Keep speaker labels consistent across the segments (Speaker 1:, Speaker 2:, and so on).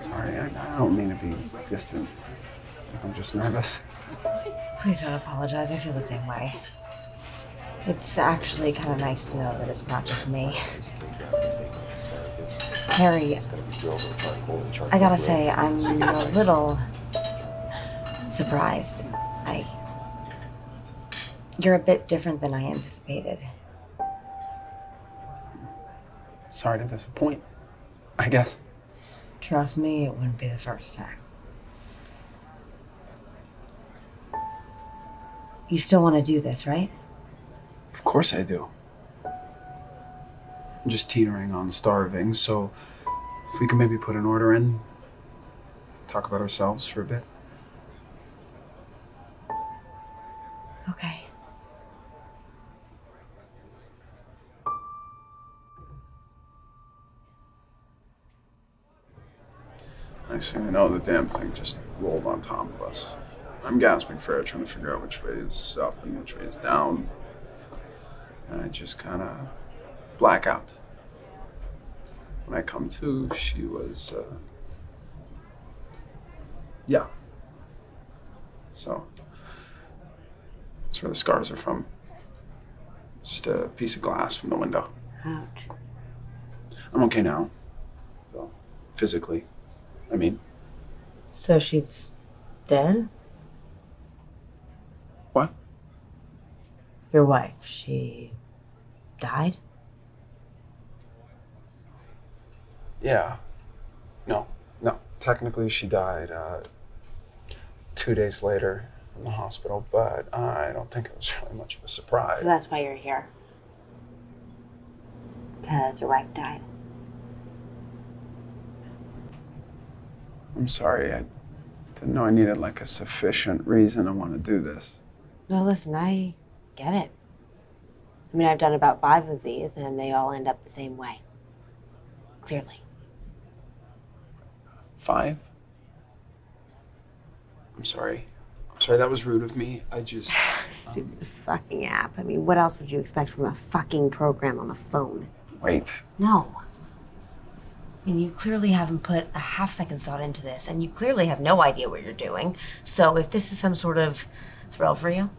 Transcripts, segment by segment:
Speaker 1: Sorry, I don't mean to be distant. I'm just nervous.
Speaker 2: Please don't apologize. I feel the same way. It's actually kind of nice to know that it's not just me. Harry, I gotta say, I'm a little surprised. You're a bit different than I anticipated.
Speaker 1: Sorry to disappoint, I guess.
Speaker 2: Trust me, it wouldn't be the first time. You still want to do this, right?
Speaker 1: Of course I do. I'm just teetering on starving, so if we can maybe put an order in, talk about ourselves for a bit.
Speaker 2: Okay.
Speaker 1: Next thing I know, the damn thing just rolled on top of us. I'm gasping for air, trying to figure out which way is up and which way is down. And I just kind of black out. When I come to, she was, yeah. So, that's where the scars are from. Just a piece of glass from the window.
Speaker 2: Ouch.
Speaker 1: I'm okay now, though, physically. I mean.
Speaker 2: So she's dead?
Speaker 1: What?
Speaker 2: Your wife, she died?
Speaker 1: Yeah. No. Technically, she died 2 days later in the hospital, but I don't think it was really much of a surprise.
Speaker 2: So that's why you're here. Because your wife died.
Speaker 1: I'm sorry. I didn't know I needed like a sufficient reason to want to do this.
Speaker 2: No, listen, I get it. I mean, I've done about 5 of these, and they all end up the same way. Clearly.
Speaker 1: 5? I'm sorry. That was rude of me. I just...
Speaker 2: Stupid fucking app. I mean, what else would you expect from a fucking program on the phone?
Speaker 1: Wait.
Speaker 2: No. I mean, you clearly haven't put a half-second thought into this, and you clearly have no idea what you're doing. So if this is some sort of thrill for you,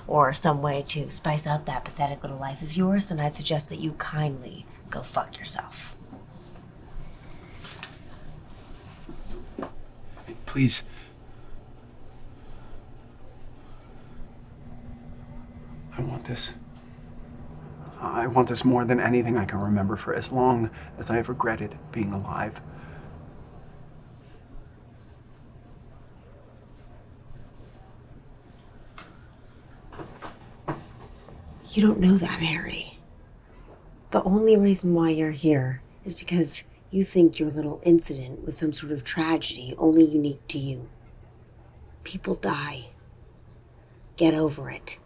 Speaker 2: or some way to spice up that pathetic little life of yours, then I'd suggest that you kindly go fuck yourself.
Speaker 1: Hey, please. I want this. I want this more than anything I can remember for as long as I have regretted being alive.
Speaker 2: You don't know that, Harry. The only reason why you're here is because you think your little incident was some sort of tragedy only unique to you. People die. Get over it.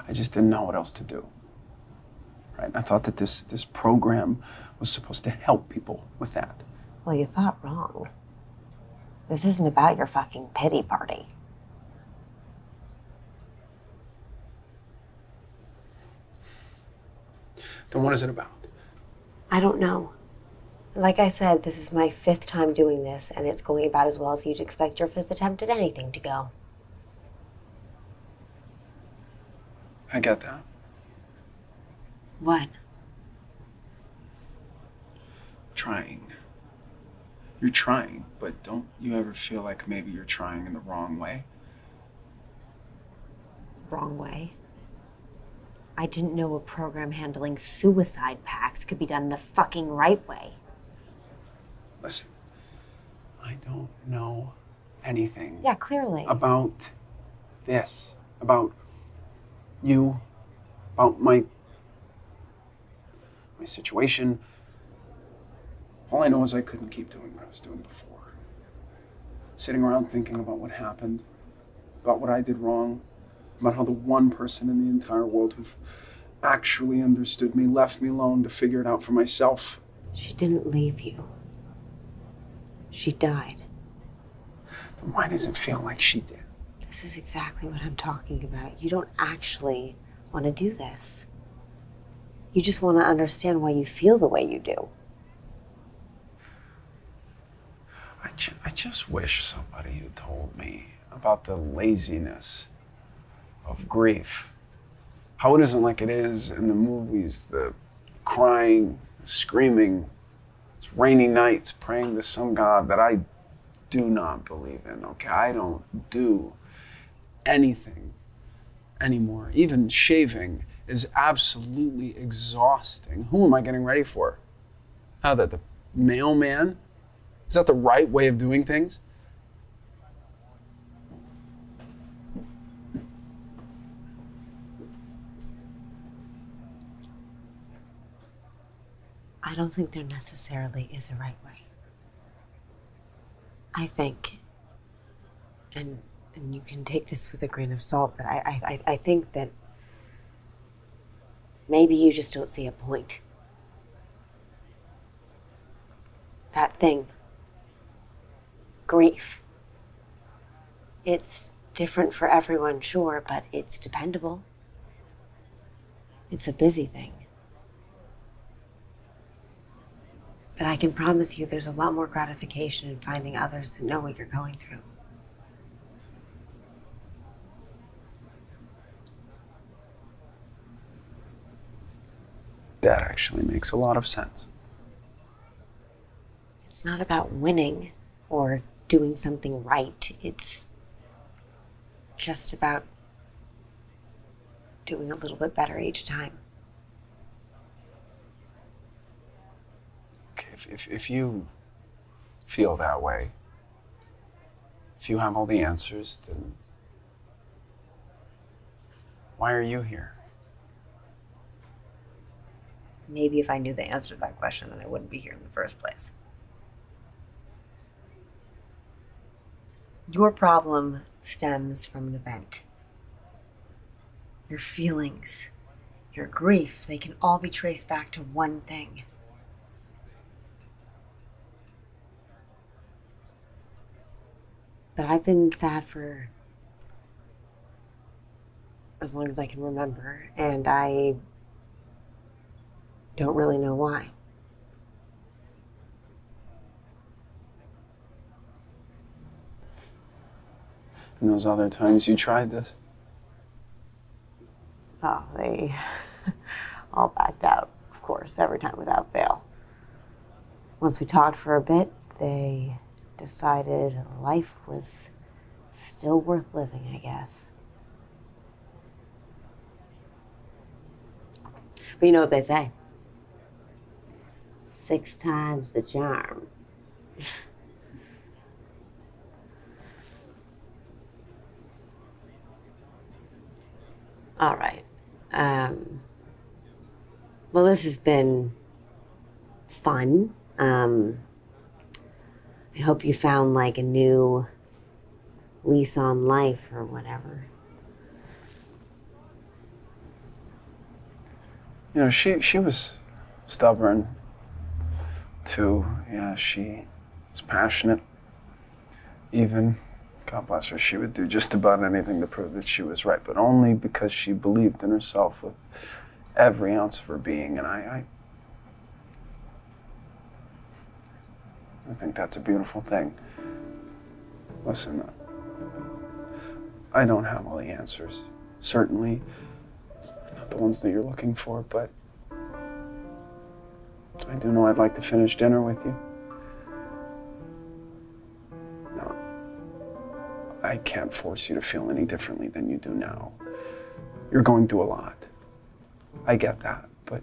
Speaker 1: I just didn't know what else to do. Right? I thought that this program was supposed to help people with that.
Speaker 2: Well, you thought wrong. This isn't about your fucking pity party.
Speaker 1: Then what is it about?
Speaker 2: I don't know. Like I said, this is my 5th time doing this, and it's going about as well as you'd expect your 5th attempt at anything to go.
Speaker 1: I get that.
Speaker 2: What?
Speaker 1: Trying. You're trying, but don't you ever feel like maybe you're trying in the wrong way?
Speaker 2: Wrong way? I didn't know a program handling suicide pacts could be done the fucking right way.
Speaker 1: Listen, I don't know anything.
Speaker 2: Yeah, clearly.
Speaker 1: About this. About you. About my situation. All I know is I couldn't keep doing what I was doing before. Sitting around thinking about what happened, about what I did wrong, about how the one person in the entire world who actually understood me left me alone to figure it out for myself.
Speaker 2: She didn't leave you. She died.
Speaker 1: Then why does it feel like she did?
Speaker 2: This is exactly what I'm talking about. You don't actually want to do this. You just want to understand why you feel the way you do.
Speaker 1: I just wish somebody had told me about the laziness of grief. How it isn't like it is in the movies, the crying, screaming, it's rainy nights praying to some God that I do not believe in, okay? I don't do anything anymore. Even shaving is absolutely exhausting. Who am I getting ready for? How, that the mailman? Is that the right way of doing things?
Speaker 2: I don't think there necessarily is a right way. I think, and you can take this with a grain of salt, but I think that maybe you just don't see a point. That thing, grief. It's different for everyone, sure, but it's dependable. It's a busy thing. But I can promise you there's a lot more gratification in finding others that know what you're going through.
Speaker 1: That actually makes a lot of sense.
Speaker 2: It's not about winning or doing something right. It's just about doing a little bit better each time.
Speaker 1: Okay, if you feel that way, if you have all the answers, then why are you here?
Speaker 2: Maybe if I knew the answer to that question, then I wouldn't be here in the first place. Your problem stems from an event. Your feelings, your grief, they can all be traced back to one thing. But I've been sad for as long as I can remember, and I don't really know why.
Speaker 1: And those other times you tried this?
Speaker 2: Oh, they all backed out, of course, every time without fail. Once we talked for a bit, they decided life was still worth living, I guess. But you know what they say? 6 times the charm. All right. Well, this has been fun. I hope you found like a new lease on life or whatever.
Speaker 1: You know, she was stubborn too. Yeah, she was passionate. Even, God bless her, she would do just about anything to prove that she was right, but only because she believed in herself with every ounce of her being. And I think that's a beautiful thing. Listen, I don't have all the answers. Certainly not the ones that you're looking for, but I do know I'd like to finish dinner with you. No, I can't force you to feel any differently than you do now. You're going through a lot. I get that, but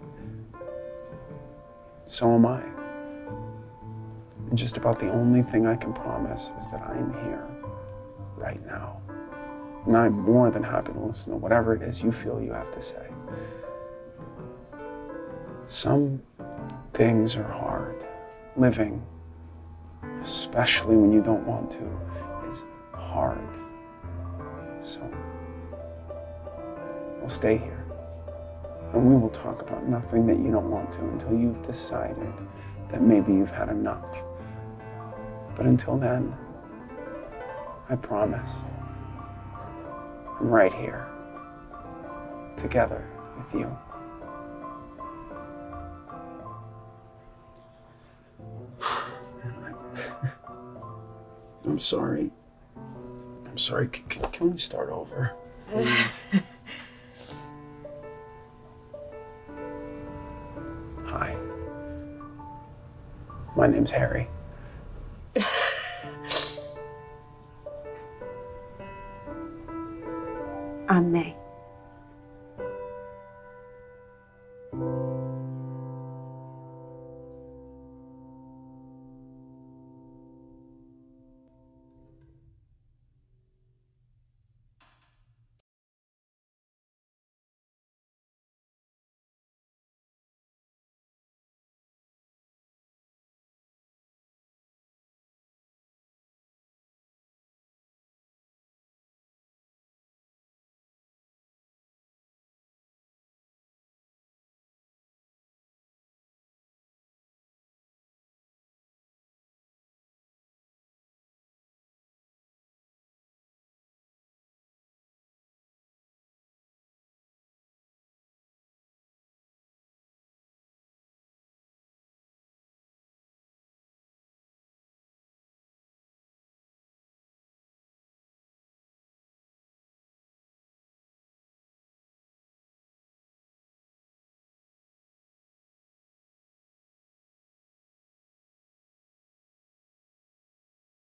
Speaker 1: so am I. And just about the only thing I can promise is that I'm here right now. And I'm more than happy to listen to whatever it is you feel you have to say. Some things are hard. Living, especially when you don't want to, is hard. So, we'll stay here. And we will talk about nothing that you don't want to until you've decided that maybe you've had enough. But until then, I promise, I'm right here, together with you. I'm sorry. I'm sorry. Can we start over? Hi. My name's Harry.
Speaker 3: I'm May.